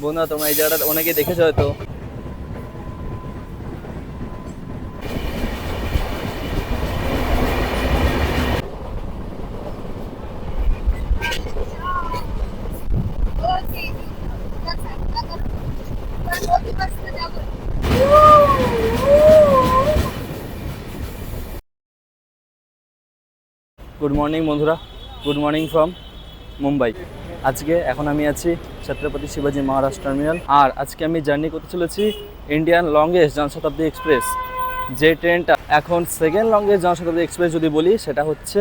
বন্ধুরা তোমরা এই জায়গাটা অনেকেই দেখেছো হয়তো। গুড মর্নিং বন্ধুরা, গুড মর্নিং ফ্রম মুম্বাই। আজকে এখন আমি আছি ছত্রপতি শিবাজি মহারাজ টার্মিনাল, আর আজকে আমি জার্নি করতে চলেছি ইন্ডিয়ান লংগেস্ট জনশতাব্দী এক্সপ্রেস। যে ট্রেনটা এখন সেকেন্ড লংগেস্ট জনশতাব্দী এক্সপ্রেস যদি বলি, সেটা হচ্ছে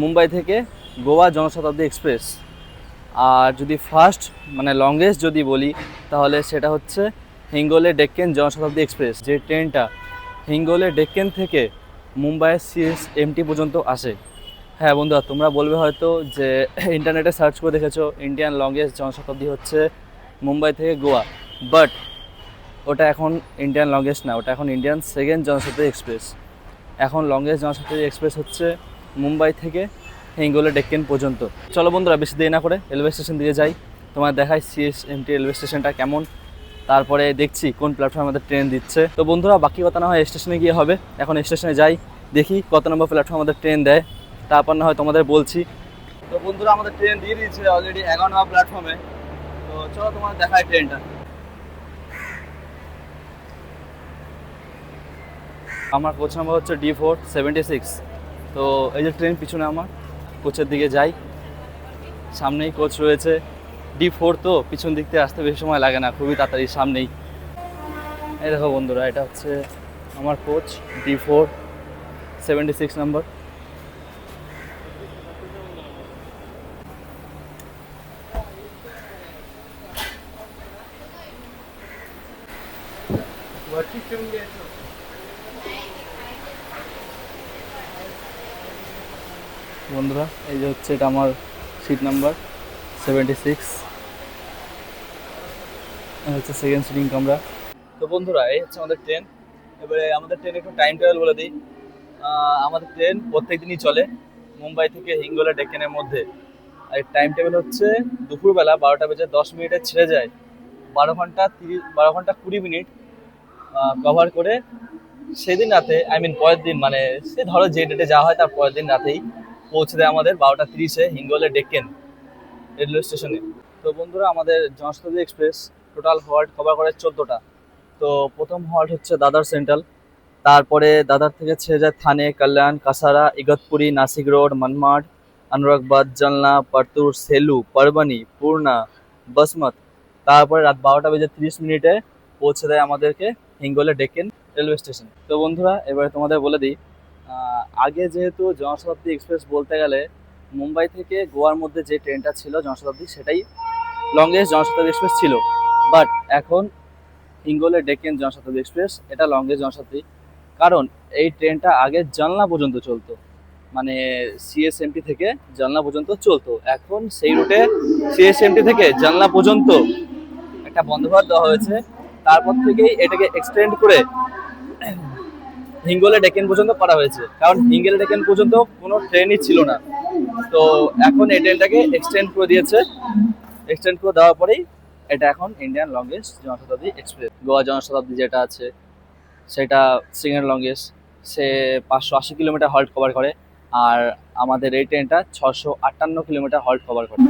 মুম্বাই থেকে গোয়া জনশতাব্দী এক্সপ্রেস। আর যদি ফার্স্ট মানে লংগেস্ট যদি বলি, তাহলে সেটা হচ্ছে হিঙ্গোলে ডেক্কেন জনশতাব্দী এক্সপ্রেস। যে ট্রেনটা হিঙ্গোলে ডেক্কেন থেকে মুম্বাইয়ের সিএসএমটি পর্যন্ত আসে। হ্যাঁ বন্ধুরা, তোমরা বলবে হয়তো যে ইন্টারনেটে সার্চ করে দেখেছো ইন্ডিয়ান লংগেস্ট জনশতাব্দী হচ্ছে মুম্বাই থেকে গোয়া, বাট ওটা এখন ইন্ডিয়ান লংগেস্ট না, ওটা এখন ইন্ডিয়ান সেকেন্ড জনশতাব্দী এক্সপ্রেস। এখন লংগেস্ট জনশতাব্দী এক্সপ্রেস হচ্ছে মুম্বাই থেকে হিঙ্গোলে ডেক্কেন পর্যন্ত। চলো বন্ধুরা, বেশি দেরি না করে রেলওয়ে স্টেশন দিয়ে যাই, তোমার দেখাই সিএসএমটি রেলওয়ে স্টেশনটা কেমন, তারপরে দেখছি কোন প্ল্যাটফর্মে আমাদের ট্রেন দিচ্ছে। তো বন্ধুরা, বাকি কথা না হয় স্টেশনে গিয়ে হবে। এখন স্টেশনে যাই, দেখি কত নম্বর প্ল্যাটফর্ম আমাদের ট্রেন দেয়, তারপর না হয় তোমাদের বলছি। তো বন্ধুরা, আমাদের ট্রেন দিয়ে দিয়েছে অলরেডি 11 নম্বর প্ল্যাটফর্মে। তো চলো তোমাদের দেখায় ট্রেনটা। আমার কোচ নাম্বার হচ্ছে D476। তো এই যে ট্রেন পিছনে আমার কোচের দিকে যাই, সামনেই কোচ রয়েছে। D4 তো পিছন দিক থেকে আসতে বেশি সময় লাগে না, খুবই তাড়াতাড়ি সামনেই। এই দেখো বন্ধুরা, এটা হচ্ছে আমার কোচ D476 নম্বর। বন্ধুরা, এই যে হচ্ছে এটা আমার সিট নাম্বার 76, হচ্ছে সেকেন্ড সিটিং কামরা। তো বন্ধুরা, এই হচ্ছে আমাদের ট্রেন। এবারে আমাদের ট্রেন একটু টাইম টেবিল বলে দিই। আমাদের ট্রেন প্রত্যেক দিনই চলে মুম্বাই থেকে হিঙ্গোলা ডেক্কেনের মধ্যে। আর টাইম টেবিল হচ্ছে দুপুরবেলা 12:10 ছেড়ে যায়, 12 ঘন্টা 20 মিনিট কভার করে সেদিন রাতে, পরের দিন, মানে সে ধরো যে ডেটে যাওয়া হয় তার পরের দিন রাতেই পৌঁছে দেয় আমাদের 12:30 হিঙ্গোলে ডেক্কেন রেলওয়ে স্টেশনে। তো বন্ধুরা, আমাদের Janshatabdi express total halt cover করে 14টা। তো প্রথম হল্ট হচ্ছে দাদার সেন্ট্রাল, তারপরে দাদার থেকে ছেড়ে যায় থানে, কল্যাণ, কাসারা, ইগতপুরি, নাসিক রোড, মনমাড, অনুরাগবাদ, জালনা, পার্তুর, সেলু, পারবানি, পূর্ণা, বসমত। তারপরে রাত 12:30 পৌঁছে দেয় আমাদেরকে হিঙ্গোলে ডেক্কেন রেলওয়ে স্টেশন। তো বন্ধুরা, এবারে তোমাদের বলে দিই, আগে যেহেতু জনশতাব্দী এক্সপ্রেস বলতে গেলে মুম্বাই থেকে গোয়ার মধ্যে যে ট্রেনটা ছিল জনশতাব্দী, সেটাই লংগেস্ট জনশতাব্দী এক্সপ্রেস ছিল। বাট এখন হিঙ্গোলে ডেক্কেন জনশতাব্দী এক্সপ্রেস এটা লংগেস্ট জনশতাব্দী, কারণ এই ট্রেনটা আগে জালনা পর্যন্ত চলতো, মানে সিএসএমটি থেকে জালনা পর্যন্ত চলতো। এখন সেই রুটে সিএসএমটি থেকে জালনা পর্যন্ত একটা বন্দোবস্ত দেওয়া হয়েছে, তারপর থেকেই এটাকে এক্সটেন্ড করে হিঙ্গোলে ডেক্কেন পর্যন্ত করা হয়েছে, কারণ হিঙ্গোলে ডেক্কেন পর্যন্ত কোনো ট্রেনই ছিল না। তো এখন এই ট্রেনটাকে এক্সটেন্ড করে দিয়েছে, এক্সটেন্ড করে দেওয়ার পরেই এটা এখন Indian longest Janshatabdi express. Goa Janshatabdi যেটা আছে সেটা সেকেন্ড লংগেস্ট, সে 580 কিলোমিটার হল্ট কভার করে, আর আমাদের এই ট্রেনটা 658 কিলোমিটার হল্ট কভার করে।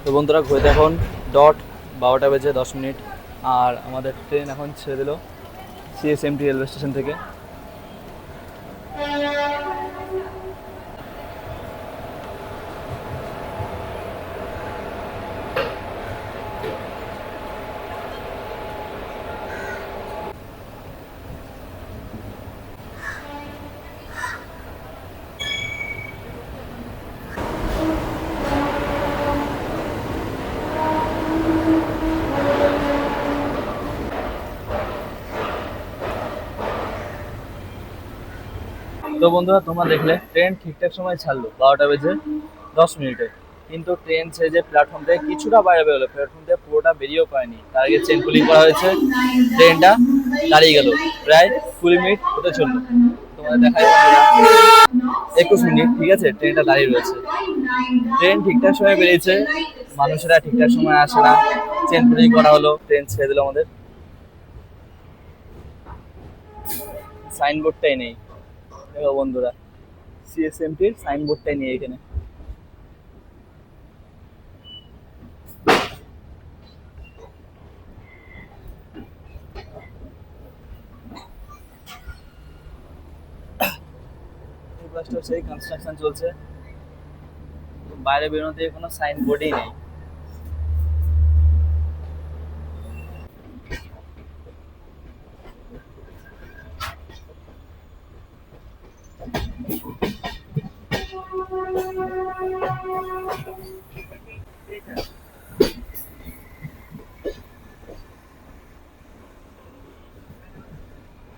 তো বন্ধুরা, ঘুরে এখন ডট 12:10, আর আমাদের ট্রেন এখন ছেড়ে দিল সিএসএমটি রেলওয়ে স্টেশন থেকে। তো বন্ধুরা, তোমরা দেখলে ট্রেন ঠিকঠাক সময় ছাড়লো 12:10। কিন্তু ট্রেন ছেড়ে যে প্ল্যাটফর্ম থেকে কিছুটা বাইরে বেরোলো, প্ল্যাটফর্ম থেকে পুরোটা বেরিয়েও পায়নি, তার আগে চেন পুলিং করা হয়েছে, ট্রেনটা দাঁড়িয়ে গেল। প্রায় 20 মিনিট হতে চললো। তোমাদের দেখাই 21 মিনিট, ঠিক আছে, ট্রেনটা দাঁড়িয়ে রয়েছে। ট্রেন ঠিকঠাক সময় বেরিয়েছে, মানুষেরা ঠিকঠাক সময় আসে না, চেন পুলিং করা হলো, ট্রেন ছেড়ে দিল আমাদের। সাইনবোর্ডটাই নেই দেখো বন্ধুরা, সিএসএমটির সাইনবোর্ডটাই নেই এখানে। সেই কনস্ট্রাকশন চলছে, বাইরে বেরোতে কোনো সাইনবোর্ডই নেই।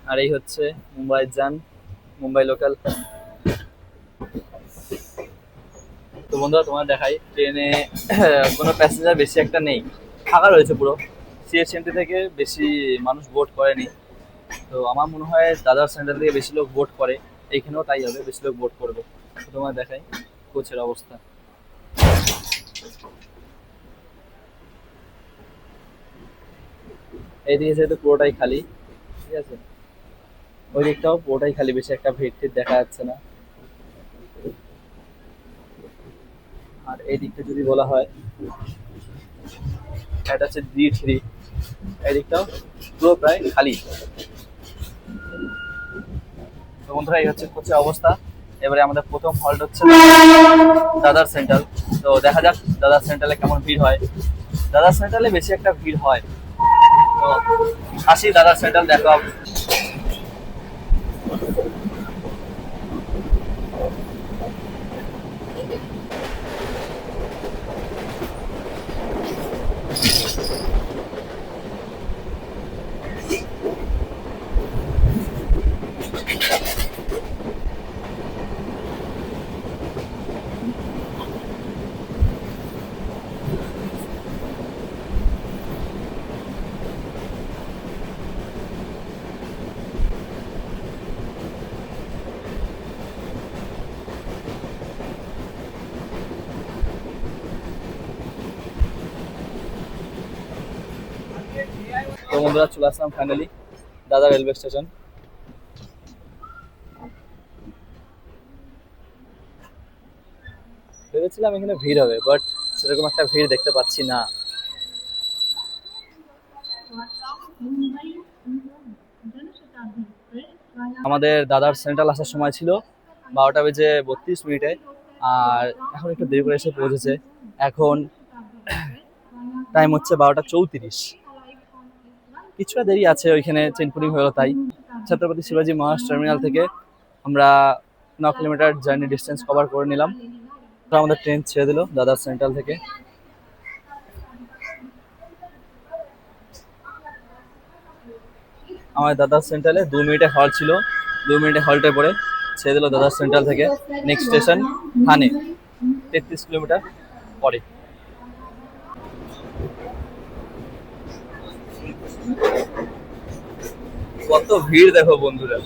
আর এই হচ্ছে মুম্বাই যান, মুম্বাই লোকাল। তো বন্ধুরা তোমার দেখাই, ট্রেনে কোনো প্যাসেঞ্জার বেশি একটা নেই, ফাঁকা রয়েছে পুরো। সিএসএমটি থেকে বেশি মানুষ বোট করেনি, তো আমার মনে হয় দাদার সেন্টার থেকে বেশি লোক বোট করে, এইখানেও তাই হবে, বেশি লোক বোট করবে। তো তোমার দেখাই কোচের অবস্থা। এইদিকে যেহেতু পুরোটাই খালি, ঠিক আছে, ওই দিকটাও পুরোটাই খালি, বেশি একটা ভিড় টিড় দেখা যাচ্ছে না। আর এই দিকটা যদি বলা হয়, এটা হচ্ছে D3, এই দিকটাও পুরো প্রায় খালি। তো বন্ধুরা এই হচ্ছে কোচের অবস্থা। এবারে আমাদের প্রথম হল্ট হচ্ছে দাদার সেন্টার। তো দেখা যাক দাদার সেন্টারে কেমন ভিড় হয়। দাদার সেন্টারে বেশি একটা ভিড় হয়, তো আসি দাদার সেন্টার দেখা হবে। তো বন্ধুরা চলে আসলাম ফাইনালি দাদা রেলওয়ে স্টেশন। ভেবেছিলাম এখানে ভিড় হবে, বাট সেরকম একটা ভিড় দেখতে পাচ্ছি না। আমাদের দাদার সেন্ট্রাল আসার সময় ছিল 12:32, আর এখন একটু দেরি করে এসে পৌঁছেছে। এখন টাইম হচ্ছে 12:34, কিছুটা দেরি আছে, ওইখানে চেন পুলিং হলো তাই। ছত্রপতি শিবাজি মহারাজ টার্মিনাল থেকে আমরা 9 কিলোমিটার জার্নি ডিস্টেন্স কভার করে নিলাম। তো আমাদের ট্রেন ছেড়ে দিল দাদার সেন্ট্রাল থেকে। আমার দাদার সেন্ট্রালে 2 মিনিটে হল্ট ছিল, 2 মিনিটে হল্টে পরে ছেড়ে দিল দাদার সেন্ট্রাল থেকে। নেক্সট স্টেশন থানে, 33 কিলোমিটার পরে। কত ভিড় দেখো বন্ধুরা।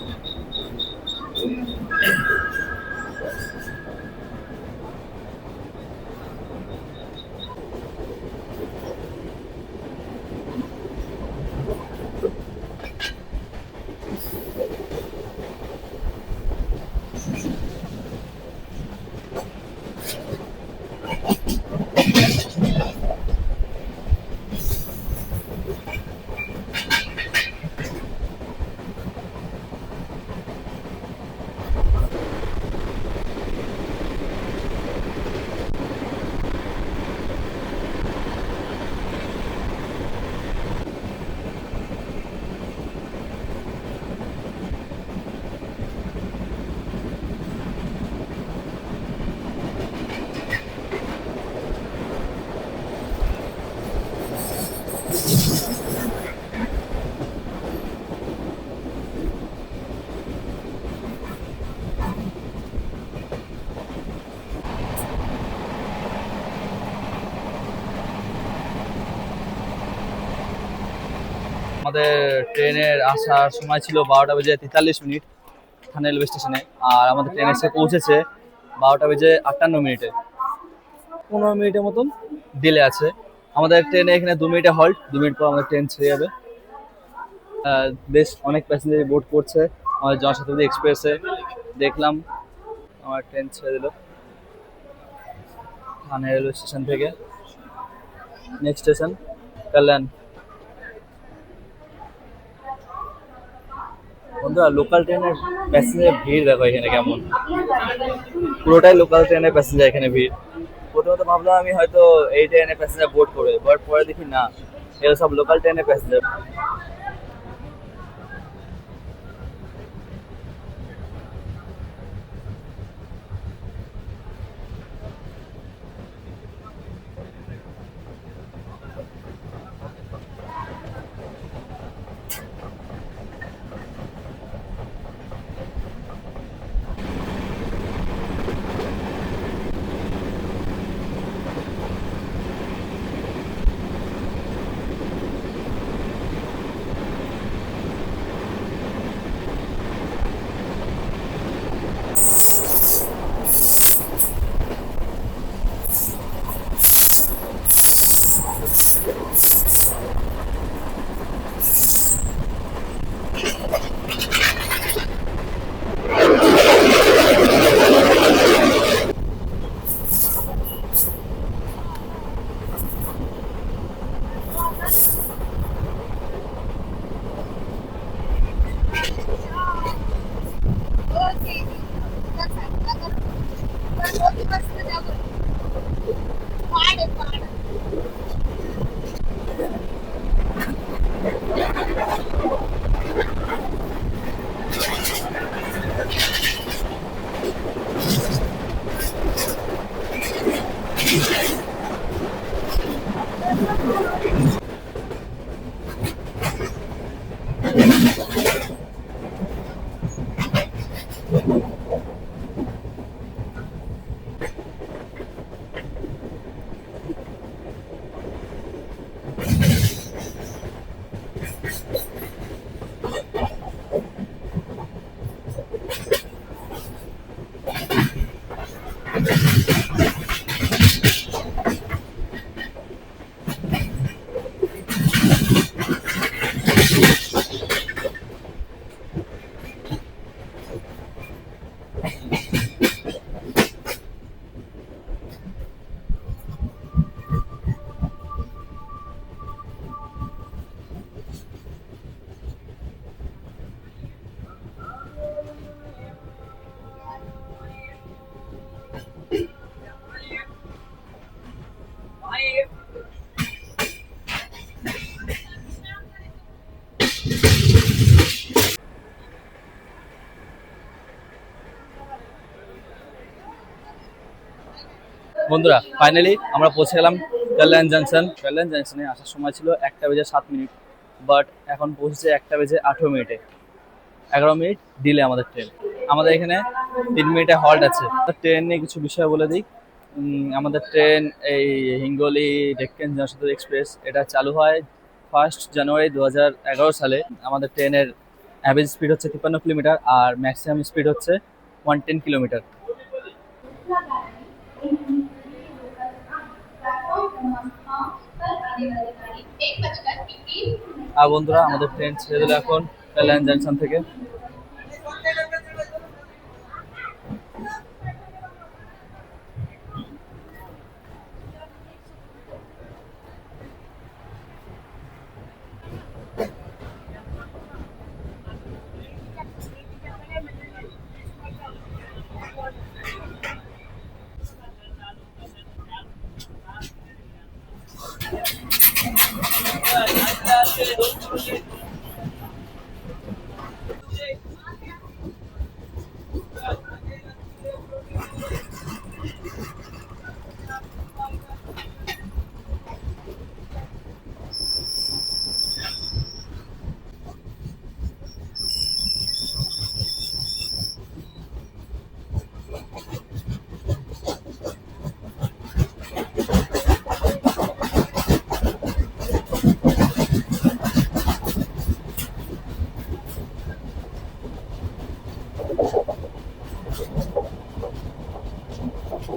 আমাদের ট্রেনের আসার সময় ছিল 12:43 থানা রেলওয়ে স্টেশনে, আর আমাদের ট্রেন এসে পৌঁছেছে 12:58। 15 মিনিটের মতন ডিলে আছে। আমাদের ট্রেনে এখানে 2 মিনিটে হল্ট, 2 মিনিট পর আমাদের ট্রেন ছেড়ে যাবে। বেশ অনেক প্যাসেঞ্জার বোর্ড করছে আমাদের জনশতাব্দী এক্সপ্রেসে। দেখলাম আমার ট্রেন ছেড়ে দিল থানা রেলওয়ে স্টেশন থেকে। নেক্সট স্টেশন কল্যাণ। বন্ধুরা, লোকাল ট্রেনের প্যাসেঞ্জার ভিড় দেখো এখানে কেমন, পুরোটাই লোকাল ট্রেনের প্যাসেঞ্জার এখানে ভিড়। প্রথমত ভাবলাম আমি হয়তো এই ট্রেনের প্যাসেঞ্জার বোর্ড করবে, বাট পরে দেখি না, এরা সব লোকাল ট্রেনের প্যাসেঞ্জার। বন্ধুরা, ফাইনালি আমরা পৌঁছে গেলাম কল্যাণ জাংশন। কল্যাণ জাংশনে আসার সময় ছিল 1:07, বাট এখন পৌঁছেছে 1:18। 11 মিনিট ডিলে আমাদের ট্রেন। আমাদের এখানে 3 মিনিটে হল্ট আছে। ট্রেন নিয়ে কিছু বিষয় বলে দিই। আমাদের ট্রেন এই হিঙ্গলি ডেক্কান জনশতাব্দী এক্সপ্রেস, এটা চালু হয় 1 জানুয়ারি 2011 সালে। আমাদের ট্রেনের অ্যাভারেজ স্পিড হচ্ছে 53 কিলোমিটার, আর ম্যাক্সিমাম স্পিড হচ্ছে 110 কিলোমিটার। আর বন্ধুরা, আমাদের ট্রেন ছেড়ে দিল এখন কল্যাণ জাংশন থেকে। চলে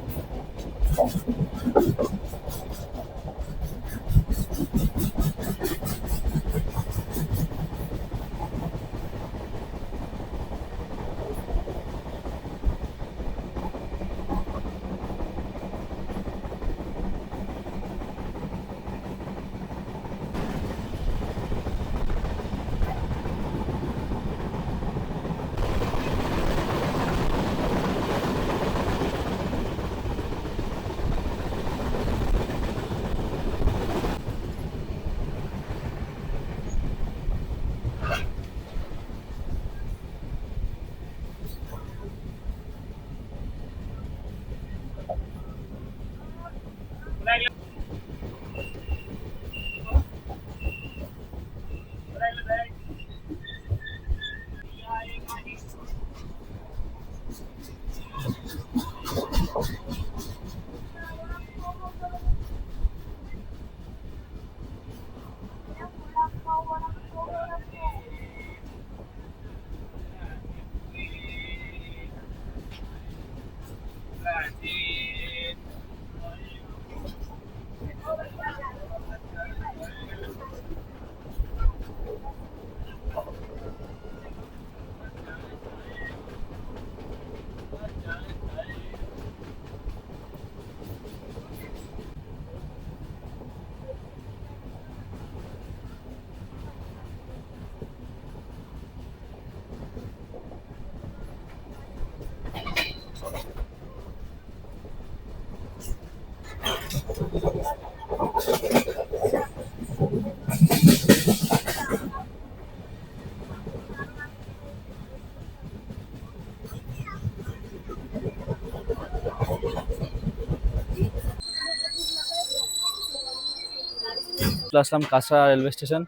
আসলাম কাঁচরা রেলওয়ে স্টেশন।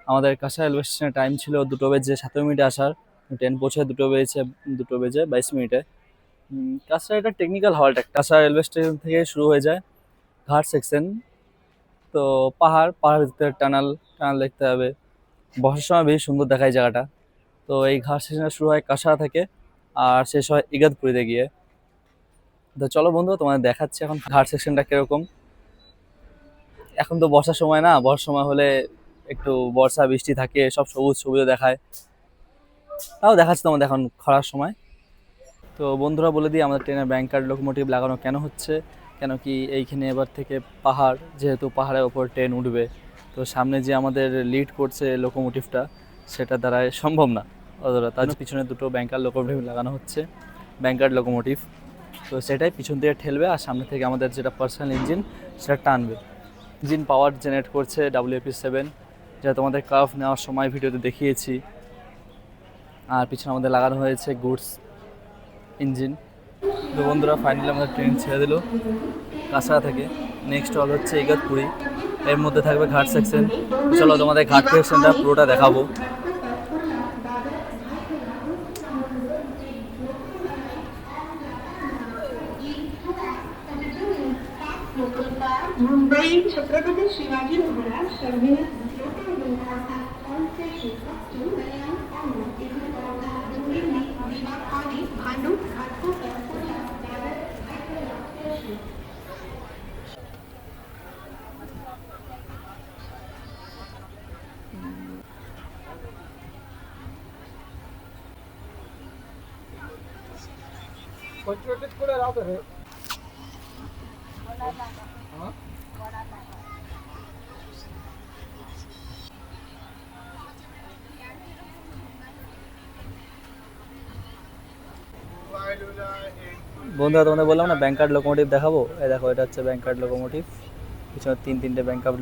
আমাদের কাঁচরা রেলওয়ে স্টেশনের টাইম ছিল 2টো বেজে 17 মিনিটে আসার, ট্রেন পৌঁছে 2টো বেজে 22 মিনিটে। কাঁচরা এটা টেকনিক্যাল হল্ট। কাঁচরা রেলওয়ে স্টেশন থেকে শুরু হয়ে যায় ঘাট সেকশন। তো পাহাড় ভিতরে টানাল টানাল দেখতে হবে। বর্ষার সময় বেশি সুন্দর দেখায় জায়গাটা। তো এই ঘাট সেকশনটা শুরু হয় কাঁচরা থেকে আর শেষ হয় ইগতপুরিতে গিয়ে। তো চলো বন্ধু, তোমাদের দেখাচ্ছি এখন ঘাট সেকশনটা কিরকম। এখন তো বর্ষার সময় না, বর্ষার সময় হলে একটু বর্ষা বৃষ্টি থাকে, সব সবুজ সবুজ দেখায়। তাও দেখাচ্ছি তোমাদের এখন খরার সময়। তো বন্ধুরা বলে দিই আমাদের ট্রেনে ব্যাংকার লোকোমোটিভ লাগানো কেন হচ্ছে। কেন কি এইখানে এবার থেকে পাহাড়, যেহেতু পাহাড়ের ওপর ট্রেন উঠবে, তো সামনে যে আমাদের লিড করছে লোকোমোটিভটা, সেটা দ্বারা সম্ভব না অতটা। তার জন্য পিছনে দুটো ব্যাংকার লোকোমোটিভ লাগানো হচ্ছে, ব্যাংকার লোকোমোটিভ। তো সেটাই পিছন থেকে ঠেলবে আর সামনে থেকে আমাদের যেটা পার্সোনাল ইঞ্জিন সেটা টানবে। ইঞ্জিন পাওয়ার জেনারেট করছে WP7, যেটা তোমাদের কার্ভ নেওয়ার সময় ভিডিওতে দেখিয়েছি। আর পিছনে আমাদের লাগানো হয়েছে গুডস ইঞ্জিন। তো বন্ধুরা ফাইনালি আমাদের ট্রেন ছেড়ে দিল কাঁচরা থেকে। নেক্সট হল হচ্ছে ইগতপুরি, এর মধ্যে থাকবে ঘাট সেকশন। চলো তোমাদের ঘাট সেকশনটা পুরোটা দেখাবো। मुंबई छत्रपती शिवाजी महाराज टर्मिनस भांडूप করে রাখো রে। বন্ধুরা তোমাদের বললাম না ব্যাংকার লোকোমোটিভ দেখাবো। এই দেখো, এটা হচ্ছে ব্যাংকার লোকোমোটিভ। পিছনে তিনটে ব্যাংকার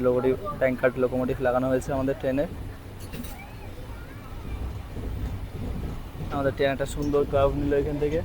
লোকোমোটিভ লাগানো হয়েছে আমাদের ট্রেনে। আমাদের ট্রেন একটা সুন্দর কার্ভ নিল এখান থেকে।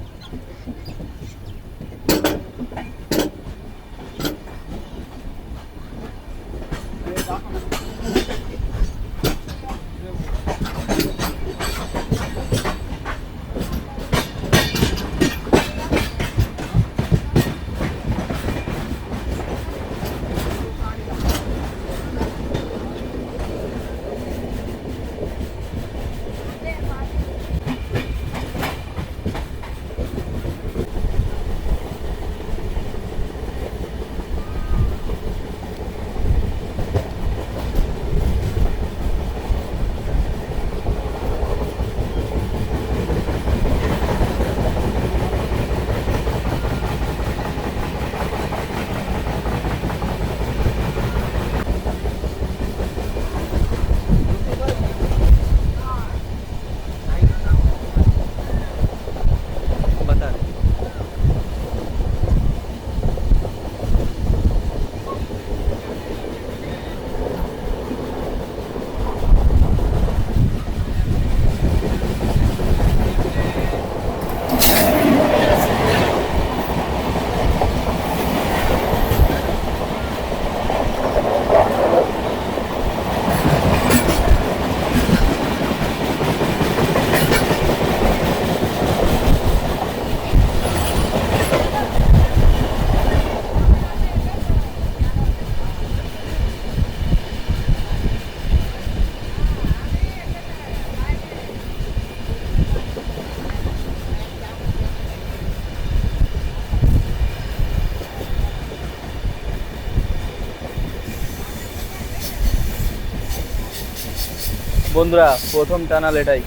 বন্ধুরা প্রথম টানাল এটাই।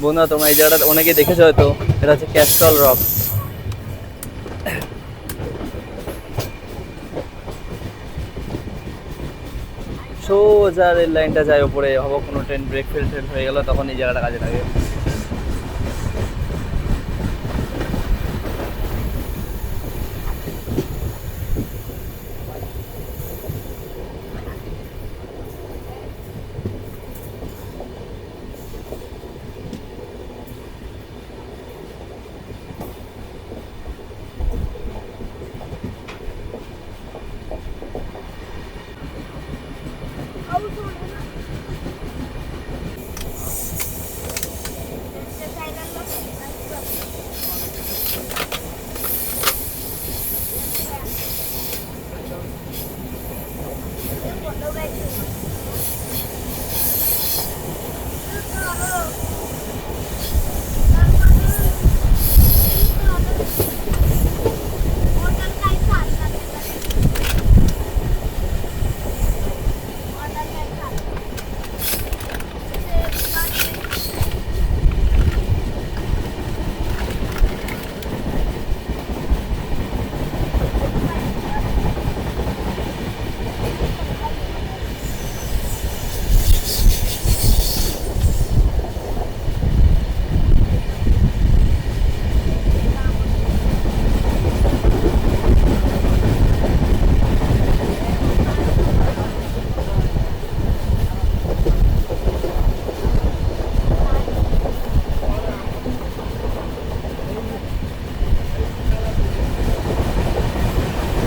বন্ধুরা তোমরা এই জায়গাটা অনেকে দেখেছো হয়তো, এটা হচ্ছে ক্যাস্টল রক। সোজা রেল লাইনটা যায় উপরে, হবো কোনো ট্রেন ব্রেক ফেল হয়ে গেল তখন এই জায়গাটা কাজে লাগে।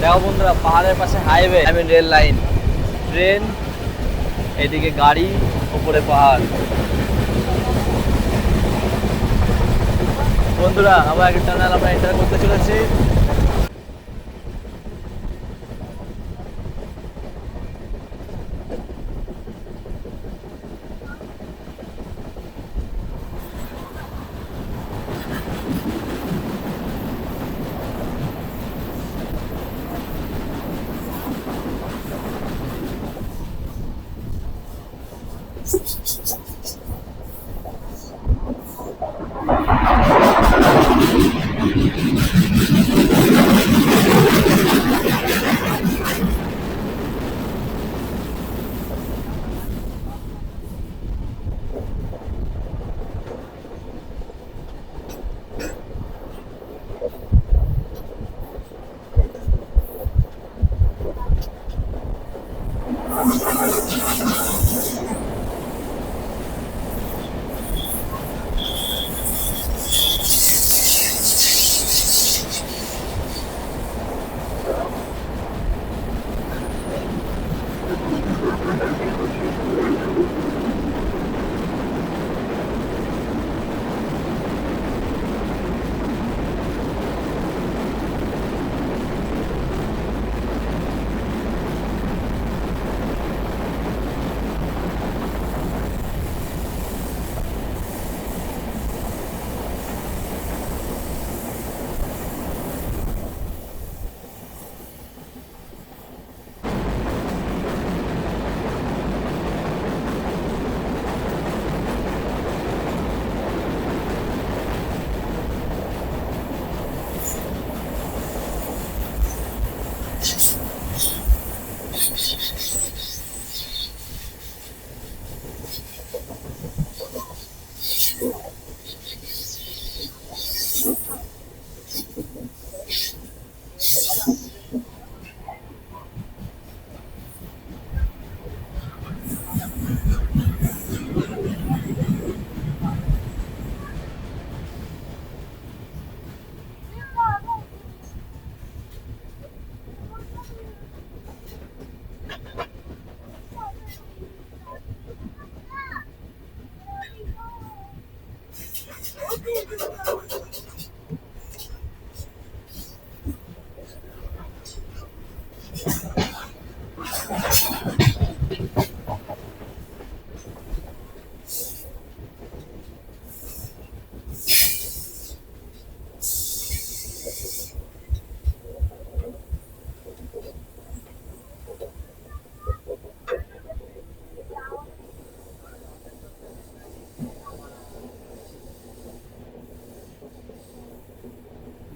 দেখো বন্ধুরা পাহাড়ের পাশে highway, I mean rail line, train, এদিকে গাড়ি, উপরে পাহাড়। বন্ধুরা আবার একটা টানেল আমরা এন্টার করতে চলেছি।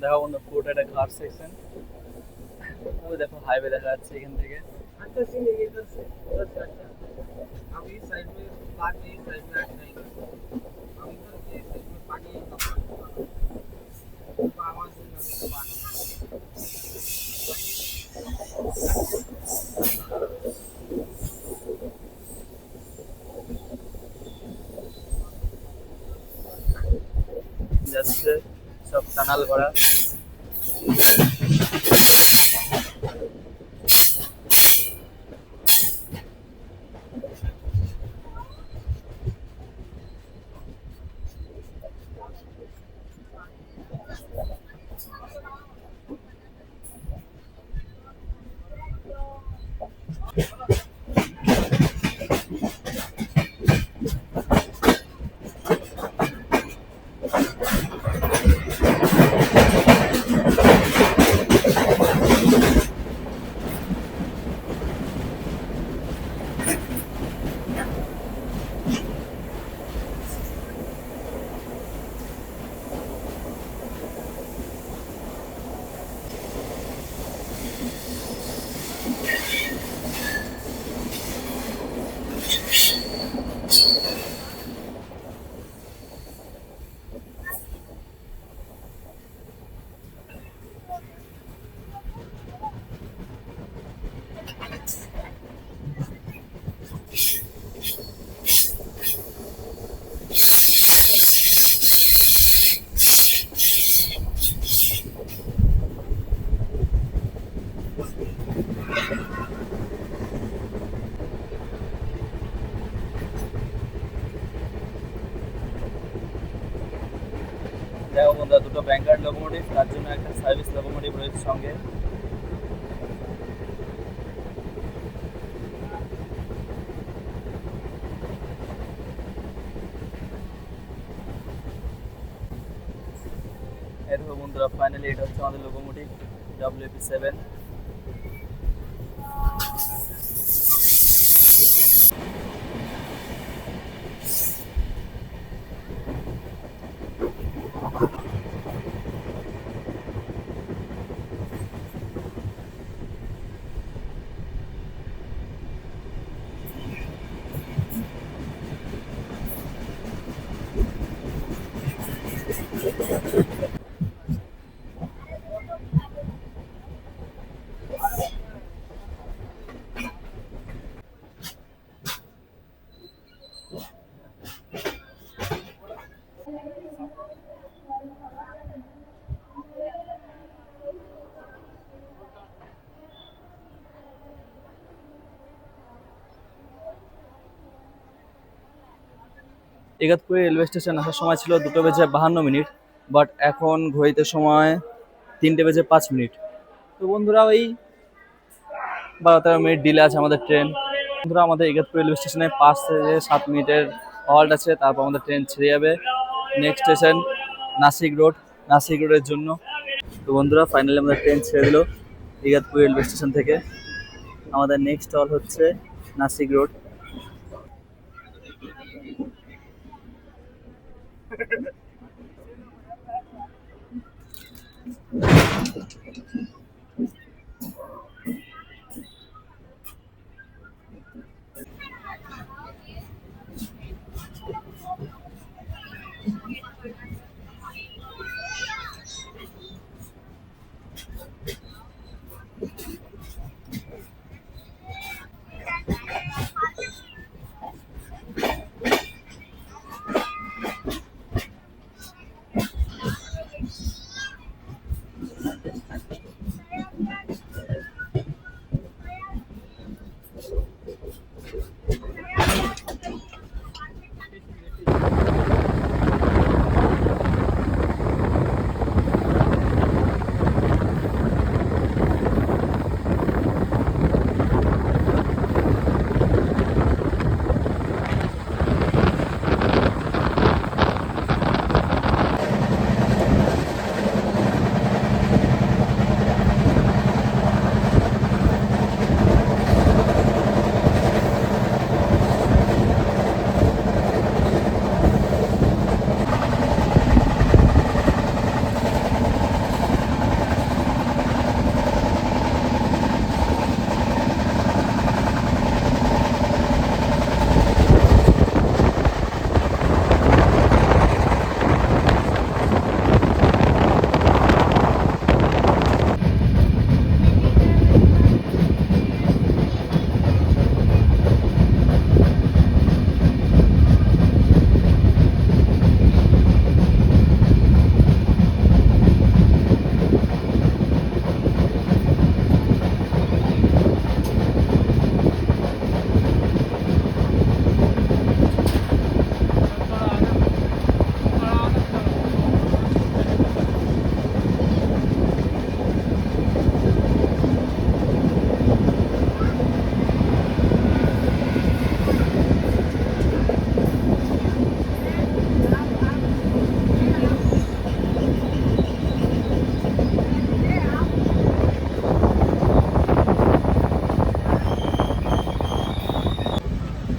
দেখো বন্ধু পুরোটা একটা ঘাট সেকশন। ওই দেখো হাইওয়ে দেখা যাচ্ছে এখান থেকে। अच्छा सीन है इधर से उधर से। अच्छा अब इस साइड में पानी, इस साइड में आगे नहीं करते। अब इधर से इस साइड में पानी है, आवाज नहीं लगता पानी। যাচ্ছে সব টানাল করা। দেখো বন্ধুরা দুটো ব্যাঙ্গার্ড লোকোমোটিভ, তার জন্য একটা সার্ভিস লোকোমোটিভ রয়েছে সঙ্গে। এই দেখো বন্ধুরা ফাইনালি এটা হচ্ছে আমাদের লোকোমোটিভ WP7। ইগতপুর রেলওয়ে স্টেশন আসার সময় ছিল 2:52, বাট এখন ঘড়িতে সময় 3:05। তো বন্ধুরা ওই 12-13 মিনিট ডিলে আছে আমাদের ট্রেন। বন্ধুরা আমাদের ইগতপুর রেলওয়ে স্টেশনে 5 থেকে 7 মিনিটের হল্ট আছে, তারপর আমাদের ট্রেন ছেড়ে যাবে next station Nashik road. Nashik রোডের জন্য। তো বন্ধুরা ফাইনালি আমাদের ট্রেন ছেড়ে দিল ইগতপুর রেলওয়ে স্টেশন থেকে। আমাদের নেক্সট স্টল হচ্ছে নাসিক রোড।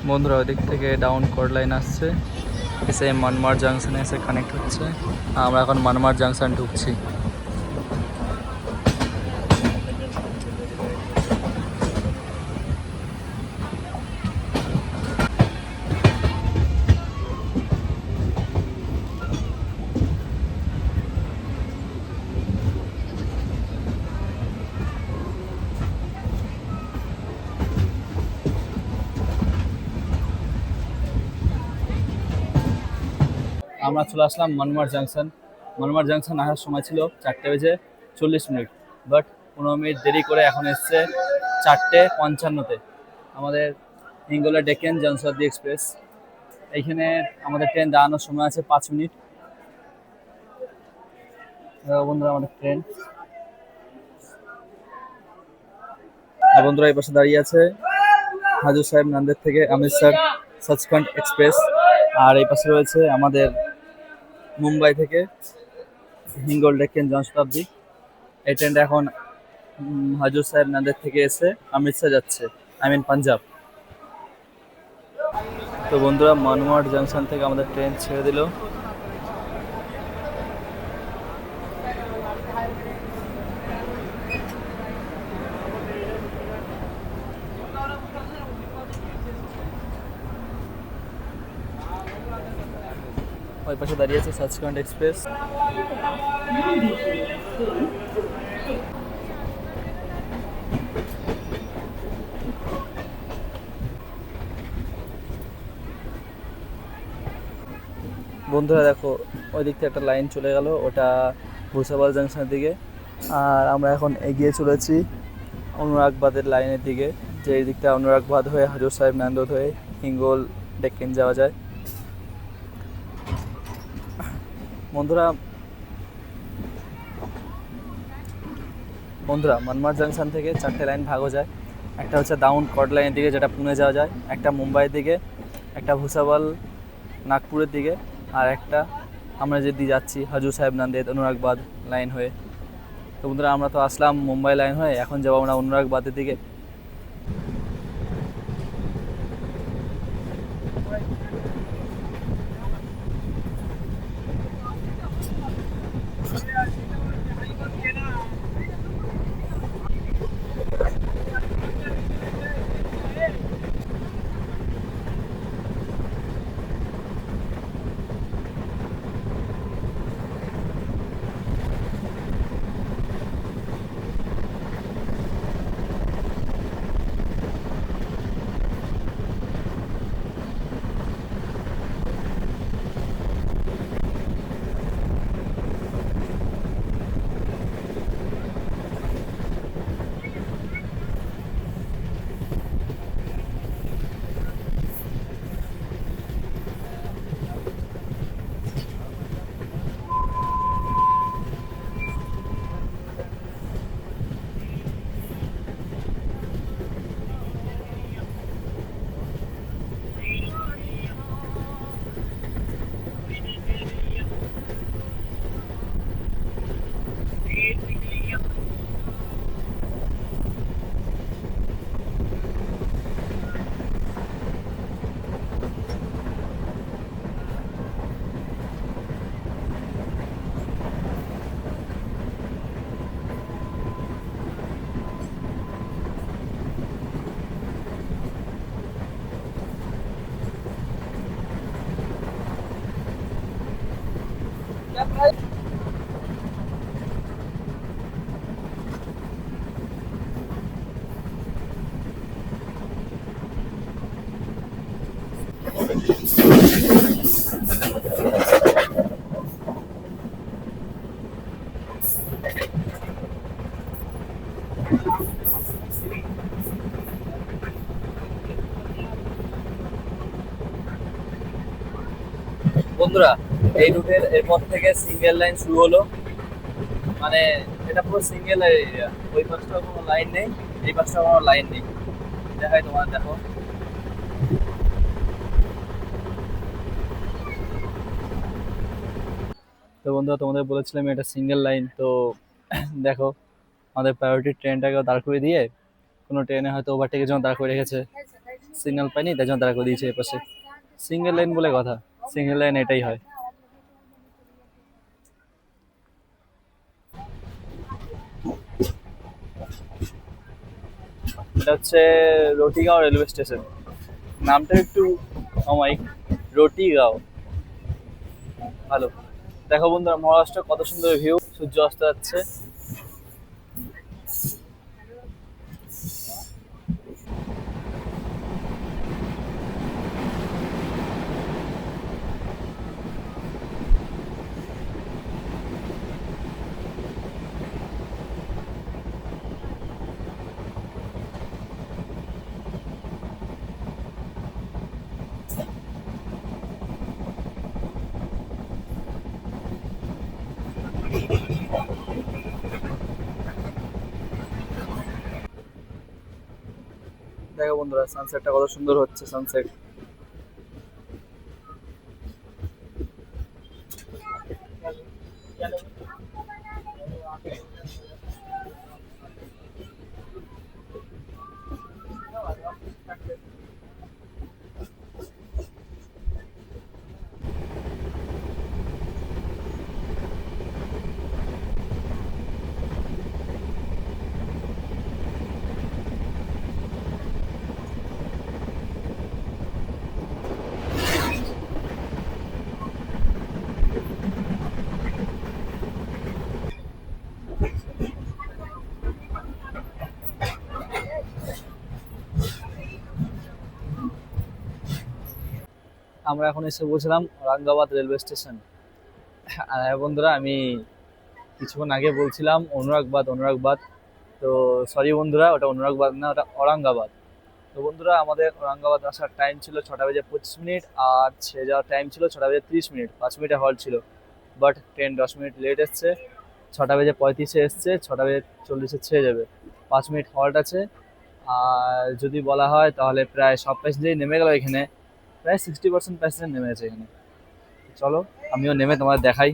বন্ধুরা ওই দিক থেকে ডাউন কোড লাইন আসছে, এসে মানমার জাংশনে এসে কানেক্ট হচ্ছে। আমরা এখন মানমার জাংশন ঢুকছি। আমরা চলে আসলাম মানমার জাংশন। মানমার জাংশন আসার সময় ছিল 4:40, বাট 15 মিনিট দেরি করে এখন এসছে 4:55-তে। আমাদের হিঙ্গোলা ডেকেন জনশতাব্দী এক্সপ্রেস, এইখানে আমাদের ট্রেন দাঁড়ানোর সময় আছে 5 মিনিট। বন্ধুরা আমাদের ট্রেন, আর বন্ধুরা এই পাশে দাঁড়িয়ে আছে হাজুর সাহেব নান্দের থেকে অমৃতসর সচখন্ড এক্সপ্রেস, আর এই পাশে রয়েছে আমাদের মুম্বাই থেকে হিঙ্গল ডেক্কেন জনশতাব্দী। এই ট্রেনটা এখন হাজুর সাহেব নান্দের থেকে এসে অমৃতসর যাচ্ছে, পাঞ্জাব। তো বন্ধুরা মানমাড জাংশন থেকে আমাদের ট্রেন ছেড়ে দিল। ওই পাশে দাঁড়িয়ে আছে সচখন্ড এক্সপ্রেস। বন্ধুরা দেখো ওই দিক থেকে একটা লাইন চলে গেল, ওটা ভুসাবাল জাংশনের দিকে। আর আমরা এখন এগিয়ে চলেছি অনুরাগবাদের লাইনের দিকে, যে এই দিকটা অনুরাগবাদ হয়ে হাজুর সাহেব নান্দদ হয়ে হিঙ্গল ডেক্কেন যাওয়া যায়। বন্ধুরা মানমাড জাংশন থেকে 4টে লাইন ভাগ হয়ে যায়। একটা হচ্ছে ডাউন কট লাইনের দিকে, যেটা পুনে যাওয়া যায়, একটা মুম্বাইয়ের দিকে, একটা ভুসাবাল নাগপুরের দিকে, আর একটা আমরা যেদিকে যাচ্ছি হাজুর সাহেব নান্দেদ অনুরাগবাদ লাইন হয়ে। তো বন্ধুরা আমরা তো আসলাম মুম্বাই লাইন হয়ে, এখন যাবো আমরা অনুরাগবাদের দিকে। বন্ধুরা এই রুটের এরপর থেকে সিঙ্গেল লাইন শুরু হলো, মানে এটা পুরো সিঙ্গেল এরিয়া, ওই পাশটা কোনো লাইন নেই, এই পাশটা কোনো লাইন নেই। দেখাই তোমার, দেখো তো বন্ধুরা তোমাদের বলেছিলাম এটা সিঙ্গেল লাইন। তো দেখো আমাদের প্রায়োরিটি ট্রেনটাকে দাঁড় করে দিয়ে কোনো ট্রেনে হয়তো ওভারটেকের জন্য দাঁড় করে রেখেছে। সিগন্যাল পাইনি, তাই জন্য তারা করে দিয়েছে এই পাশে। সিঙ্গেল লাইন বলে কথা, সিঙ্গেল লাইন এটাই হয়। এটা হচ্ছে রটিগাঁও রেলওয়ে স্টেশন। নামটা একটু অমায়িক, রটিগাঁও। ভালো। দেখো বন্ধুরা, মহারাষ্ট্র কত সুন্দর ভিউ, সূর্য অস্ত যাচ্ছে। দেখো বন্ধুরা, সানসেটটা কত সুন্দর হচ্ছে, সানসেট। আমরা এখন এসে পৌঁছলাম ঔরঙ্গাবাদ রেলওয়ে স্টেশন। আর হ্যাঁ বন্ধুরা, আমি কিছুক্ষণ আগে বলছিলাম অনুরাগবাদ অনুরাগবাদ, তো সরি বন্ধুরা, ওটা অনুরাগবাদ না, ওটা ঔরঙ্গাবাদ। তো বন্ধুরা, আমাদের ঔরঙ্গাবাদ আসার টাইম ছিল 6টা বেজে 25 মিনিট, আর ছেড়ে যাওয়ার টাইম ছিল 6টা বেজে 30 মিনিট। 5 মিনিটের হল্ট ছিল, বাট ট্রেন 10 মিনিট লেট এসছে। 6টা বেজে 35-এ এসছে, 6টা বেজে 40-এ ছেড়ে যাবে। 5 মিনিট হল্ট আছে। আর যদি বলা হয় তাহলে প্রায় সব প্যাসেঞ্জারই নেমে গেল এখানে, প্রায় 60% প্যাসেঞ্জার নেমে আছে এখানে। চলো আমিও নেমে তোমাদের দেখাই।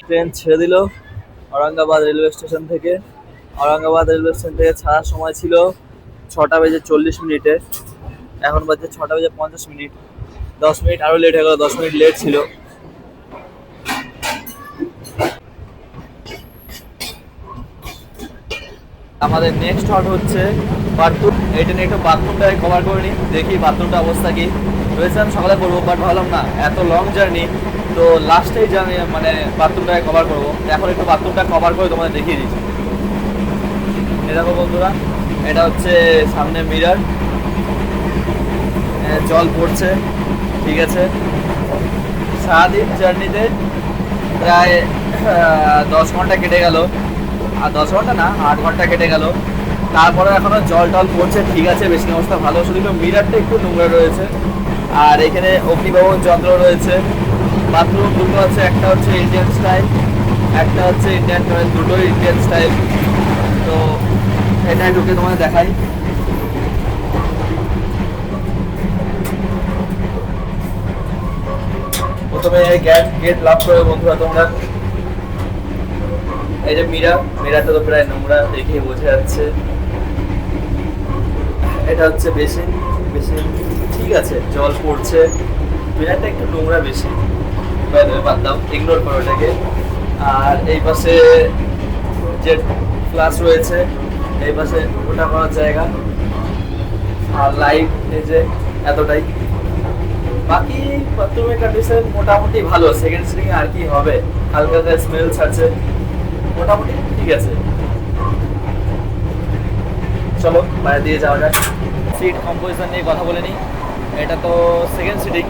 ট্রেন ছেড়ে দিল ঔরঙ্গাবাদ রেলওয়ে স্টেশন থেকে। ঔরঙ্গাবাদ রেলওয়ে স্টেশন থেকে ছাড়ার সময় ছিল 6টা বেজে 40 মিনিটে, এখন বাজে 6টা বেজে 50 মিনিট। 10 মিনিট আরও লেট হয়ে গেল, 10 মিনিট লেট ছিল। আমাদের নেক্সট হট হচ্ছে বাথরুম। এটা নিয়ে একটু বাথরুমটা কভার করে নিই, দেখি বাথরুমটা অবস্থা কি। ভেবেছিলাম সকালে করবো, বাট ভাবলাম না, এত লং জার্নি, তো লাস্টেই জানি মানে বাথরুমটাকে কভার করবো। এখন একটু বাথরুমটা কভার করে তোমাদের দেখিয়ে দিচ্ছি। এ দেখো বন্ধুরা, এটা হচ্ছে সামনে মিরার, জল পড়ছে, ঠিক আছে। সারাদিন জার্নিতে প্রায় 10 ঘন্টা কেটে গেল, আর 10 ঘন্টা না, 8 ঘন্টা কেটে গেল। তারপরে এখনো জল টল পড়ছে, ঠিক আছে, বেশি অবস্থা ভালো, শুধু মিরারটা একটু নোংরা রয়েছে। আর এখানে অগ্নিভবন যন্ত্র রয়েছে। বাথরুম দুটো আছে, একটা হচ্ছে ইন্ডিয়ান স্টাইল, একটা হচ্ছে ইন্ডিয়ান টয়লেট, দুটোই ইন্ডিয়ান স্টাইল। তো এটাই ঢুকে তোমাদের দেখাই। প্রথমে গেট লাভ করে বন্ধুরা তোমরা, এই যে মিরারটা তো প্রায় নোংরা, দেখে বোঝা যাচ্ছে। এটা হচ্ছে বেসিন, ঠিক আছে, জল পড়ছে, মিরারটা একটু নোংরা বেশি, বাদ দাও, ইগনোর করো এটাকে। আর এই পাশে যে ফ্লাশ রয়েছে, এই পাশে ওটা করার জায়গা, আর লাইট এই যে এতটাই। বাকি বাথরুমের কন্ডিশন মোটামুটি ভালো, সেকেন্ড সিটিং আর কি হবে, হালকা স্মেল ছাড়ছে, মোটামুটি ঠিক আছে। চলো বাইরে দিয়ে যাওয়া যাক। সিট কম্পোজিশন নিয়ে কথা বলে নিই। এটা তো সেকেন্ড সিটিং,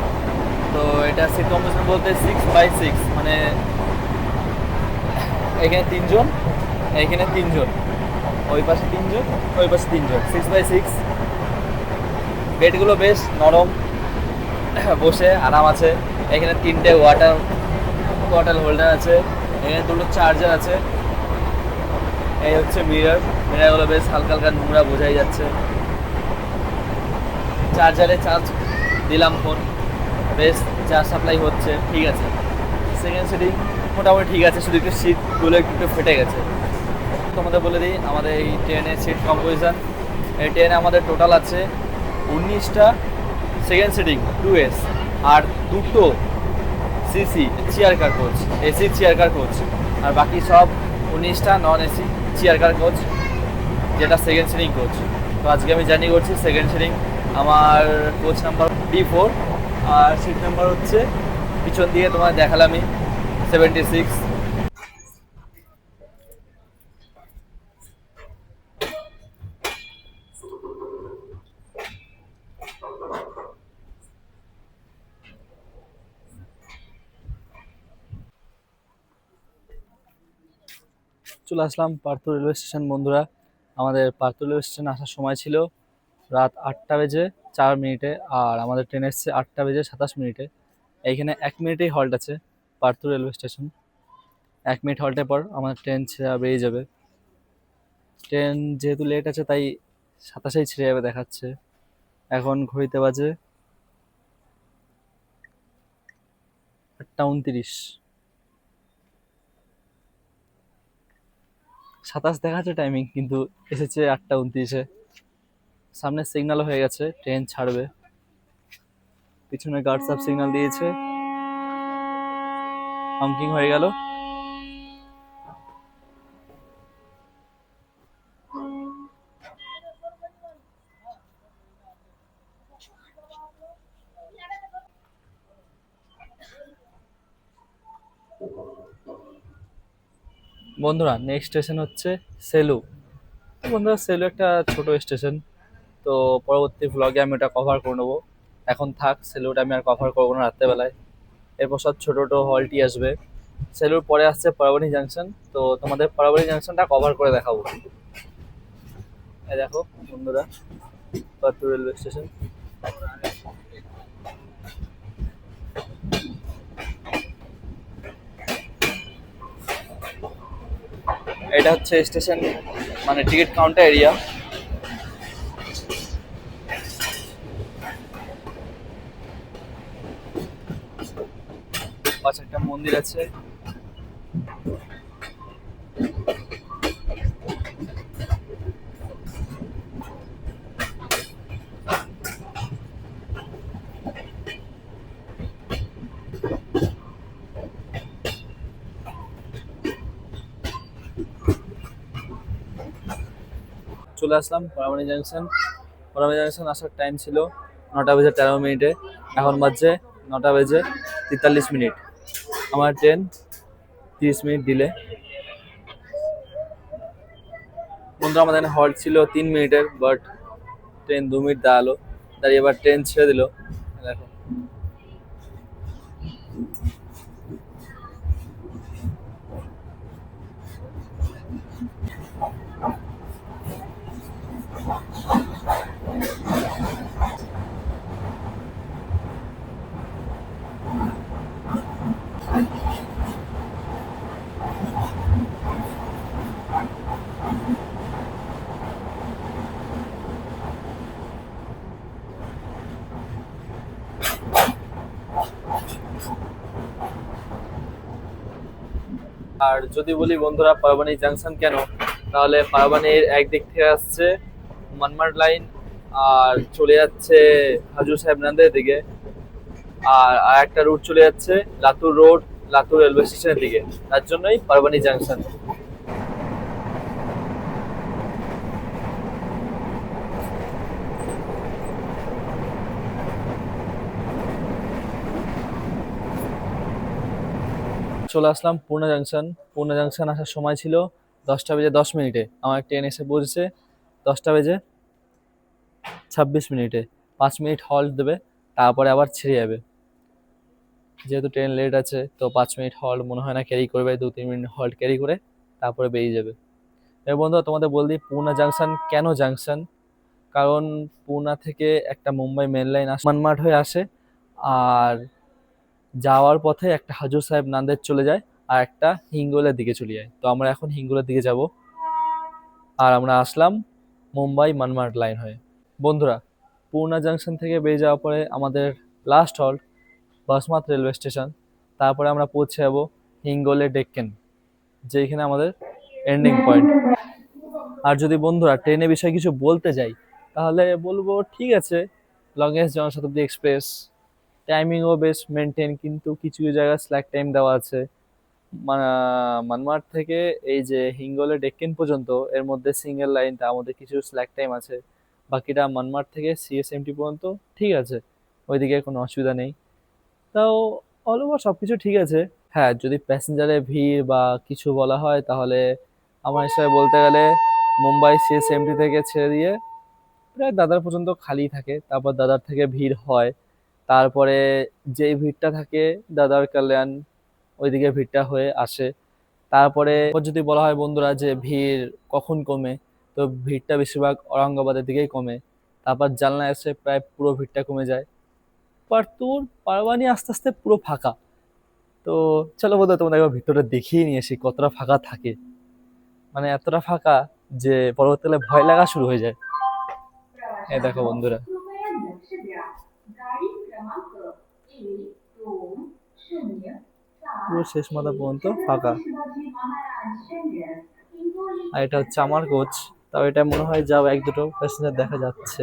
তো এটা সিট কম্পোজিশন বলতে 6x6, মানে এখানে 3 জন, এখানে 3 জন, ওই পাশে 3 জন, ওই পাশে 3 জন, 6x6। বেডগুলো বেশ নরম, বসে আরাম আছে। এখানে 3টে ওয়াটার হোল্ডার আছে, এখানে 2টো চার্জার আছে। এই হচ্ছে মিররগুলো বেশ হালকা হালকা নোংরা বোঝাই যাচ্ছে। চার্জারে চার্জ দিলাম ফোন, বেশ চার্জ সাপ্লাই হচ্ছে, ঠিক আছে। সেকেন্ড সিটিং মোটামুটি ঠিক আছে, শুধু একটু সিটগুলো একটু ফেটে গেছে। তোমাদের বলে দিই আমাদের এই ট্রেনের সিট কম্পোজিশন। এই ট্রেনে আমাদের টোটাল আছে 19টা সেকেন্ড সিটিং 2S, আর 2টো CC chair car coach, AC chair car coach, আর বাকি সব 19টা non AC chair car coach, যেটা সেকেন্ড সিটিং কোচ। তো আজকে আমি জার্নি করছি সেকেন্ড সিটিং। আমার কোচ নাম্বার D4, আর সিট নাম্বার হচ্ছে পিছন দিয়ে তোমার দেখালামই 76। চলে আসলাম পার্থ রেলওয়ে স্টেশন। বন্ধুরা, আমাদের পার্থ রেলওয়ে স্টেশন আসার সময় ছিল রাত 8টা বেজে 4 মিনিটে, আর আমাদের ট্রেন এসছে 8টা বেজে 27 মিনিটে। এইখানে 1 মিনিটেই হল্ট আছে পার্থ রেলওয়ে স্টেশন। 1 মিনিট হল্টের পর আমাদের ট্রেন ছেড়ে বেরিয়ে যাবে। ট্রেন যেহেতু লেট আছে তাই 27এই ছেড়ে যাবে দেখাচ্ছে। এখন ঘড়িতে বাজে 8টা 29, 27 দেখাচ্ছে টাইমিং, কিন্তু এসেছে 8টা 29-এ। সামনে সিগন্যাল হয়ে গেছে, ট্রেন ছাড়বে। পিছনে গার্ডস আপ সিগন্যাল দিয়েছে, হংকিং হয়ে গেল। বন্ধুরা, নেক্সট স্টেশন হচ্ছে সেলু। তো বন্ধুরা, সেলু একটা ছোট স্টেশন, তো পরবর্তী ভ্লগে আমি ওটা কভার করে নেবো। এখন থাক, সেলুটা আমি আর কভার করবো না রাত্রেবেলায়। এরপর সব ছোটো ছোটো হলটি আসবে। সেলুর পরে আসছে পারাবানি জাংশন, তো তোমাদের পারাবানি জাংশনটা কভার করে দেখাবো। এই দেখো বন্ধুরা, পাত্তুর রেলওয়ে স্টেশন। এটা হচ্ছে স্টেশন, মানে টিকিট কাউন্টার এরিয়া। পাশে একটা মন্দির আছে। চলে আসলাম পারাবানি জাংশন। পারাবানি জাংশন আসার টাইম ছিল 9টা বেজে 13 মিনিটে, এখন বাজছে 9টা বেজে 43 মিনিট। আমার ট্রেন 30 মিনিট ডিলে। বন্ধু, আমাদের এখানে হল্ট ছিল 3 মিনিটের, বাট ট্রেন 2 মিনিট দাঁড়ালো, দাঁড়িয়ে এবার ট্রেন ছেড়ে দিল। দেখো, আর যদি বলি বন্ধুরা পারাবানি জাংশন কেন, তাহলে পারাবানির একদিক থেকে আসছে মানমাড লাইন, আর চলে যাচ্ছে হাজু সাহেব নান্দের দিকে, আর একটা রুট চলে যাচ্ছে লাতুর রোড, লাতুর রেলওয়ে স্টেশনের দিকে। তার জন্যই পারাবানি জাংশন। চলে আসলাম পুনে জাংশন। পুনে জাংশন আসার সময় ছিল 10টা বেজে 10 মিনিটে। আমার ট্রেন এসে পৌঁছেছে 10টা বেজে 26 মিনিটে। 5 মিনিট হল্ট দেবে, তারপরে আবার ছেড়ে যাবে। যেহেতু ট্রেন লেট আছে, তো 5 মিনিট হল্ট মনে হয় না ক্যারি করবে, 2-3 মিনিট হল্ট ক্যারি করে তারপরে বেরিয়ে যাবে। এবার বন্ধুরা, তোমাদের বল দিই পুনে জাংশন কেন জাংশন। কারণ পুনা থেকে একটা মুম্বাই মেন লাইন মানমাড হয়ে আসে, আর যাওয়ার পথে একটা হাজুর সাহেব নান্দের চলে যায়, আর একটা হিঙ্গলের দিকে চলে যায়। তো আমরা এখন হিঙ্গলের দিকে যাব, আর আমরা আসলাম মুম্বাই মানমাড লাইন হয়ে। বন্ধুরা, পুনা জাংশন থেকে বেরিয়ে যাওয়ার পরে আমাদের লাস্ট হল্ট বাসমাত রেলওয়ে স্টেশন। তারপরে আমরা পৌঁছে যাবো হিঙ্গলে ডেক্কেন, যেখানে আমাদের এন্ডিং পয়েন্ট। আর যদি বন্ধুরা ট্রেনের বিষয়ে কিছু বলতে যাই, তাহলে বলবো ঠিক আছে, লংগেস্ট জনশতাব্দী এক্সপ্রেস, টাইমিংও বেশ মেনটেন, কিন্তু কিছু কিছু জায়গায় স্ল্যাক টাইম দেওয়া আছে। মানমাড থেকে এই যে হিঙ্গলে ডেক্কেন পর্যন্ত এর মধ্যে সিঙ্গেল লাইন, তার মধ্যে কিছু স্ল্যাক টাইম আছে। বাকিটা মানমাড থেকে সিএসএমটি পর্যন্ত ঠিক আছে, ওইদিকে কোনো অসুবিধা নেই। তাও অল ওভার সব কিছু ঠিক আছে। হ্যাঁ, যদি প্যাসেঞ্জারের ভিড় বা কিছু বলা হয়, তাহলে আমার হিসাবে বলতে গেলে মুম্বাই সিএসএমটি থেকে ছেড়ে দিয়ে প্রায় দাদার পর্যন্ত খালি থাকে, তারপর দাদার থেকে ভিড় হয়। তারপরে যেই ভিড়টা থাকে দাদার কল্যাণ, ওইদিকে ভিড়টা হয়ে আসে। তারপরে যদি বলা হয় বন্ধুরা যে ভিড় কখন কমে, তো ভিড়টা বেশিরভাগ ঔরঙ্গাবাদের দিকেই কমে। তারপর জানলা এসে প্রায় পুরো ভিড়টা কমে যায়। পারতুর পারবানি আস্তে আস্তে পুরো ফাঁকা। তো চলো বন্ধুরা, তোমাদের একবার ভিতরে দেখিয়ে নিয়ে আসি কতটা ফাঁকা থাকে। মানে এতটা ফাঁকা যে পরবর্তীকালে ভয় লাগা শুরু হয়ে যায়। এই দেখো বন্ধুরা, कृपया लक्ष द्या. गाडी क्रमांक 1 2 0 পুরো 7 শেষ মাথা পর্যন্ত ফাঁকা। शिवाजी महाराज शल्य हिंगोली আর এটা হচ্ছে আমার কোচ, তাও এটা মনে হয় যাও এক দুটো প্যাসেঞ্জার দেখা যাচ্ছে,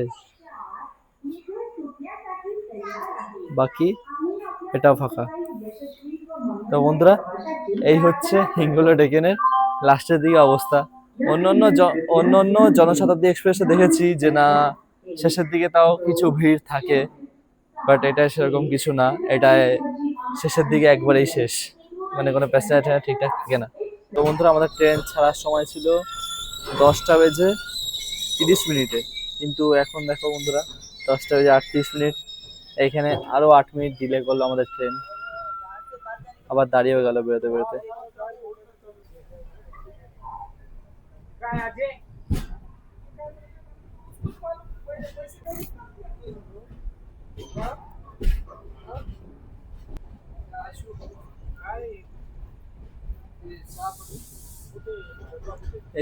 निघून सुटण्यासाठी तयार आहे. বাকি आम्ही आपल्या এটাও ফাঁকা। यशस्वी व তো मंगलमय বন্ধুরা, प्रवासाची এই হচ্ছে হিঙ্গোলা ডেকেনের লাস্টের দিকে অবস্থা। অন্যান্য জনশতাব্দী এক্সপ্রেসে দেখেছি যে না, শেষের দিকে তাও কিছু ভিড় থাকে, বাট এটা সেরকম কিছু না। এটায় শেষের দিকে একবারেই শেষ, মানে কোনো প্যাসেঞ্জার ঠিকঠাক থাকে না। তো বন্ধুরা, আমাদের ট্রেন ছাড়ার সময় ছিল 10টা বেজে 30 মিনিটে, কিন্তু এখন দেখো বন্ধুরা 10টা বেজে 38 মিনিট। এখানে আরো 8 মিনিট ডিলে করলো আমাদের ট্রেন, আবার দাঁড়িয়ে গেল বেরোতে বেরোতে।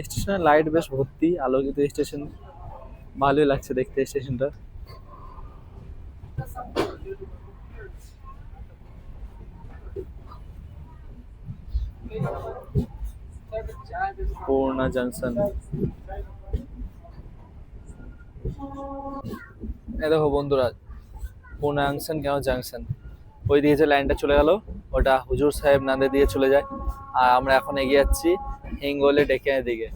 স্টেশনের লাইট বেশ ভর্তি, আলোকিত স্টেশন, ভালোই লাগছে দেখতে স্টেশনটা। पूर्णा जंक्शन, এই দেখো বন্ধুরা, পুনা জাংশন কেন জাংশন, ওই দিকে যে লাইনটা চলে গেল ওটা হুজুর সাহেব নান্দে দিয়ে চলে যায়, আর আমরা এখন এগিয়ে যাচ্ছি হিঙ্গোলে ডেকেনের দিকে।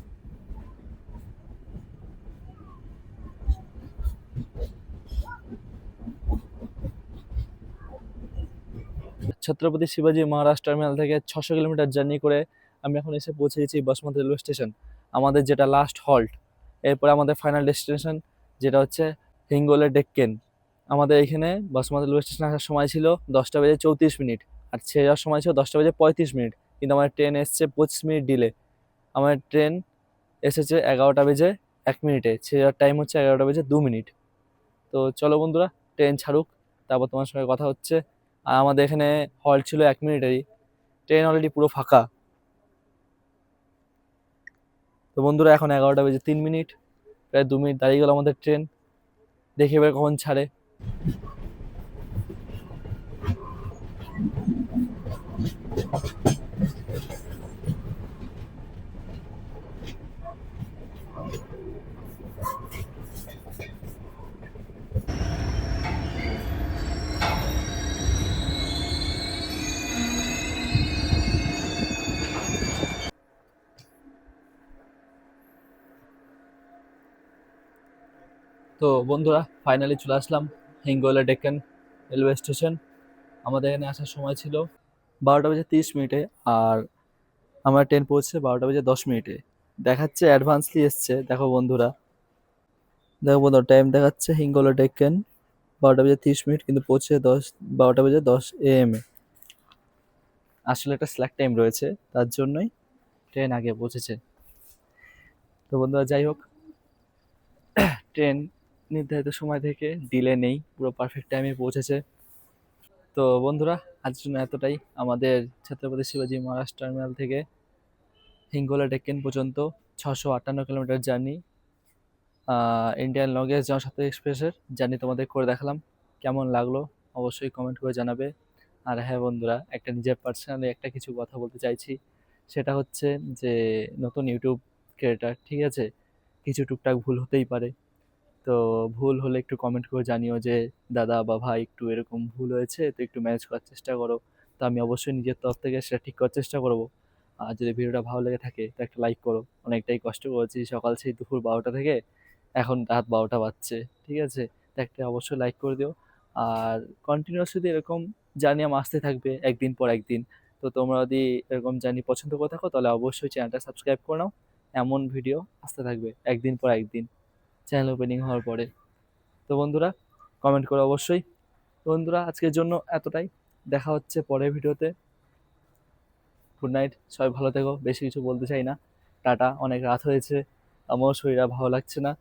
ছত্রপতি শিবাজি মহারাজ টার্মিনাল থেকে 600 কিলোমিটার জার্নি করে আমি এখন এসে পৌঁছে গেছি বাসমত রেলওয়ে স্টেশন, আমাদের যেটা লাস্ট হল্ট। এরপরে আমাদের ফাইনাল ডেস্টিনেশন যেটা হচ্ছে হিঙ্গোলে ডেক্কেন। আমাদের এখানে বাসমত রেলওয়ে স্টেশন আসার সময় ছিল 10টা বেজে 34 মিনিট, আর ছেড়ে যাওয়ার সময় ছিল 10টা বেজে 35 মিনিট, কিন্তু আমার ট্রেন এসছে 25 মিনিট ডিলে। আমার ট্রেন এসেছে 11টা বেজে 1 মিনিটে, ছেড়ে যাওয়ার টাইম হচ্ছে 11টা বেজে 2 মিনিট। তো চলো বন্ধুরা, ট্রেন ছাড়ুক, তারপর তোমার সঙ্গে কথা হচ্ছে। আর আমাদের এখানে হল্ট ছিল 1 মিনিটেরই, ট্রেন অলরেডি পুরো ফাঁকা। তো বন্ধুরা, এখন 11টা বেজে 3 মিনিট, প্রায় 2 মিনিট দাঁড়িয়ে গেল আমাদের ট্রেন। দেখে এবার কখন ছাড়ে। তো বন্ধুরা, ফাইনালি চলে আসলাম হিঙ্গোলা ডেক্কান রেলওয়ে স্টেশন। আমাদের এখানে আসার সময় ছিল 12টা বেজে 30 মিনিটে, আর আমার ট্রেন পৌঁছে 12টা বেজে 10 মিনিটে। দেখাচ্ছে অ্যাডভান্সলি এসছে, দেখো বন্ধুরা, দেখো বন্ধুরা, টাইম দেখাচ্ছে হিঙ্গোলা ডেক্কান 12টা বেজে 30 মিনিট, কিন্তু পৌঁছে 12টা বেজে 10 AM এ। আসলে একটা স্ল্যাক টাইম রয়েছে, তার জন্যই ট্রেন আগে পৌঁছেছে। তো বন্ধুরা, যাই হোক, ট্রেন নির্ধারিত সময় থেকে ডিলে নেই, পুরো পারফেক্ট টাইমে পৌঁছেছে। তো বন্ধুরা, আজকের জন্য এতটাই। আমাদের ছত্রপতি শিবাজী মহারাজ টার্মিনাল থেকে হিঙ্গোলা ডেক্কেন পর্যন্ত 658 kilometre journey, Indian longest Janshatabdi এক্সপ্রেসের জার্নি তোমাদের করে দেখালাম। কেমন লাগলো অবশ্যই কমেন্ট করে জানাবে। আর হ্যাঁ বন্ধুরা, একটা নিজের পার্সোনালি একটা কিছু কথা বলতে চাইছি, সেটা হচ্ছে যে নতুন ইউটিউব ক্রিয়েটার, ঠিক আছে, কিছু টুকটাক ভুল হতেই পারে। তো ভুল হলে একটু কমেন্ট করে জানিও যে দাদা বা ভাই একটু এরকম ভুল হয়েছে, তো একটু ম্যানেজ করার চেষ্টা করো। তো আমি অবশ্যই নিজের তরফ থেকে সেটা ঠিক করার চেষ্টা করবো। আর যদি ভিডিওটা ভালো লেগে থাকে তো একটা লাইক করো। অনেকটাই কষ্ট করেছি সকাল সেই দুপুর 12টা থেকে এখন রাত 12টা বাজছে, ঠিক আছে, তো একটা অবশ্যই লাইক করে দিও। আর কন্টিনিউয়াস যদি এরকম জার্নি আমার আসতে থাকবে একদিন পর একদিন, তো তোমরা যদি এরকম জার্নি পছন্দ করে থাকো তাহলে অবশ্যই চ্যানেলটা সাবস্ক্রাইব করে নাও। এমন ভিডিও আসতে থাকবে একদিন পর একদিন চ্যানেল ওপেনিং হওয়ার পরে। তো বন্ধুরা, কমেন্ট করো অবশ্যই। তো বন্ধুরা, আজকের জন্য এতটাই। দেখা হচ্ছে পরের ভিডিওতে। গুড নাইট, সবাই ভালো থেকো। বেশি কিছু বলতে চাই না। টাটা, অনেক রাত হয়েছে, আমার শরীরটা ভালো লাগছে না।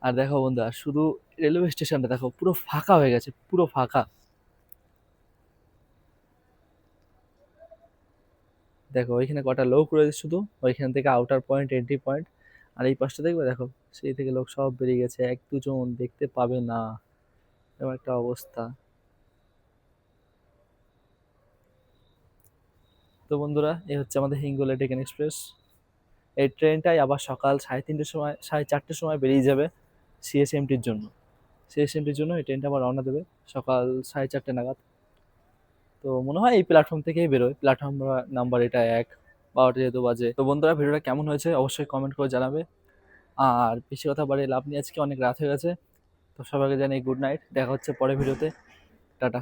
আর দেখো বন্ধুরা, শুধু রেলওয়ে স্টেশনটা দেখো পুরো ফাঁকা হয়ে গেছে, পুরো ফাঁকা। দেখো ওইখানে কটা লোক রয়েছে শুধু, ওইখান থেকে আউটার পয়েন্ট, এন্ট্রি পয়েন্ট। আর এই পাশটা দেখবে, দেখো সেই থেকে লোক সব বেরিয়ে গেছে, এক দুজন দেখতে পাবে না, এরকম একটা অবস্থা। তো বন্ধুরা, এই হচ্ছে আমাদের হিঙ্গোলা ডেকান এক্সপ্রেস। এই ট্রেনটাই আবার সকাল 3:30টার সময়, 4:30টার সময় বেরিয়ে যাবে সিএসএমটির জন্য। সিএসএমটির জন্য এই ট্রেনটা আবার রওনা দেবে সকাল 4:30 নাগাদ। তো মনে হয় এই প্ল্যাটফর্ম থেকেই বেরোয়, প্ল্যাটফর্ম নাম্বার এটা 1, 12টা যেহেতু বাজে। তো বন্ধুরা, ভিডিওটা কেমন হয়েছে অবশ্যই কমেন্ট করে জানাবে। আর বেশি কথা বাড়িয়ে লাভ নেই, আজকে অনেক রাত হয়ে গেছে। তো সবাইকে জানাই গুড নাইট, দেখা হচ্ছে পরের ভিডিওতে। টাটা।